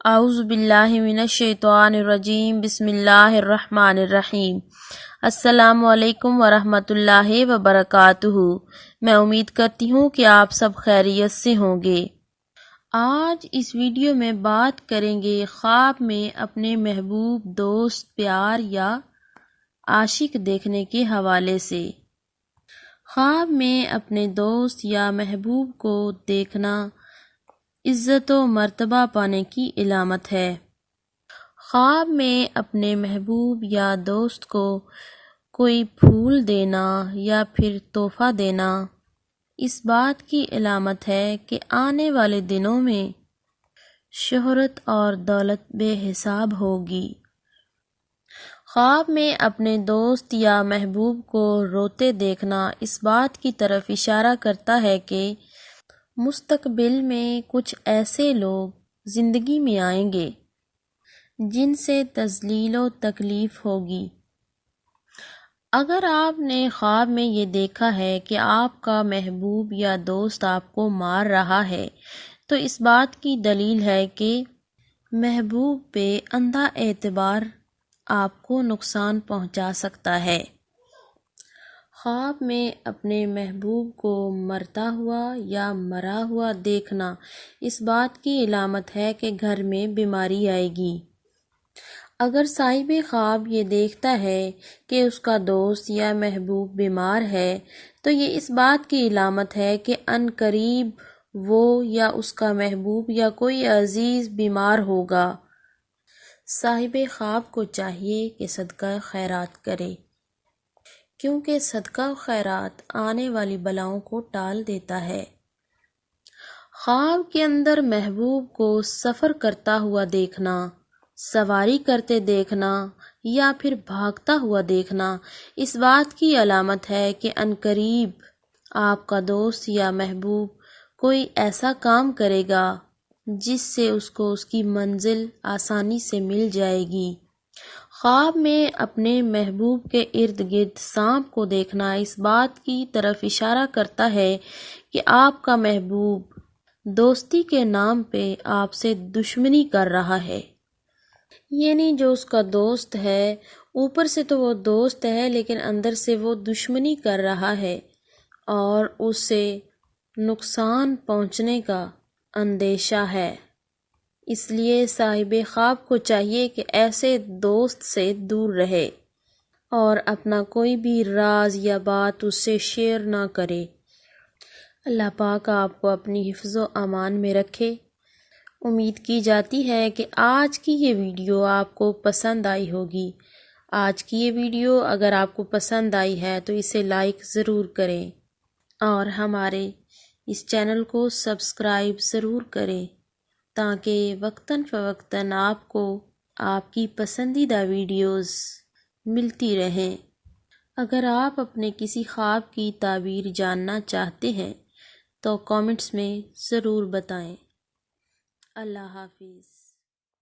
اعوذ باللہ من الشیطان الرجیم بسم اللہ الرحمن الرحیم۔ السلام علیکم ورحمۃ اللہ وبرکاتہ۔ میں امید کرتی ہوں کہ آپ سب خیریت سے ہوں گے۔ آج اس ویڈیو میں بات کریں گے خواب میں اپنے محبوب دوست پیار یا عاشق دیکھنے کے حوالے سے۔ خواب میں اپنے دوست یا محبوب کو دیکھنا عزت و مرتبہ پانے کی علامت ہے۔ خواب میں اپنے محبوب یا دوست کو کوئی پھول دینا یا پھر تحفہ دینا اس بات کی علامت ہے کہ آنے والے دنوں میں شہرت اور دولت بے حساب ہوگی۔ خواب میں اپنے دوست یا محبوب کو روتے دیکھنا اس بات کی طرف اشارہ کرتا ہے کہ مستقبل میں کچھ ایسے لوگ زندگی میں آئیں گے جن سے تذلیل و تکلیف ہوگی۔ اگر آپ نے خواب میں یہ دیکھا ہے کہ آپ کا محبوب یا دوست آپ کو مار رہا ہے تو اس بات کی دلیل ہے کہ محبوب پہ اندھا اعتبار آپ کو نقصان پہنچا سکتا ہے۔ خواب میں اپنے محبوب کو مرتا ہوا یا مرا ہوا دیکھنا اس بات کی علامت ہے کہ گھر میں بیماری آئے گی۔ اگر صاحب خواب یہ دیکھتا ہے کہ اس کا دوست یا محبوب بیمار ہے تو یہ اس بات کی علامت ہے کہ عن قریب وہ یا اس کا محبوب یا کوئی عزیز بیمار ہوگا۔ صاحب خواب کو چاہیے کہ صدقہ خیرات کرے، کیونکہ صدقہ خیرات آنے والی بلاؤں کو ٹال دیتا ہے۔ خواب کے اندر محبوب کو سفر کرتا ہوا دیکھنا، سواری کرتے دیکھنا یا پھر بھاگتا ہوا دیکھنا اس بات کی علامت ہے کہ عن قریب آپ کا دوست یا محبوب کوئی ایسا کام کرے گا جس سے اس کو اس کی منزل آسانی سے مل جائے گی۔ خواب میں اپنے محبوب کے ارد گرد سانپ کو دیکھنا اس بات کی طرف اشارہ کرتا ہے کہ آپ کا محبوب دوستی کے نام پہ آپ سے دشمنی کر رہا ہے۔ یعنی جو اس کا دوست ہے اوپر سے تو وہ دوست ہے لیکن اندر سے وہ دشمنی کر رہا ہے اور اسے نقصان پہنچنے کا اندیشہ ہے۔ اس لیے صاحب خواب کو چاہیے کہ ایسے دوست سے دور رہے اور اپنا کوئی بھی راز یا بات اس سے شیئر نہ کرے۔ اللہ پاک آپ کو اپنی حفظ و امان میں رکھے۔ امید کی جاتی ہے کہ آج کی یہ ویڈیو آپ کو پسند آئی ہوگی۔ آج کی یہ ویڈیو اگر آپ کو پسند آئی ہے تو اسے لائک ضرور کریں اور ہمارے اس چینل کو سبسکرائب ضرور کریں تاکہ وقتاً فوقتاً آپ کو آپ کی پسندیدہ ویڈیوز ملتی رہیں۔ اگر آپ اپنے کسی خواب کی تعبیر جاننا چاہتے ہیں تو کامنٹس میں ضرور بتائیں۔ اللہ حافظ۔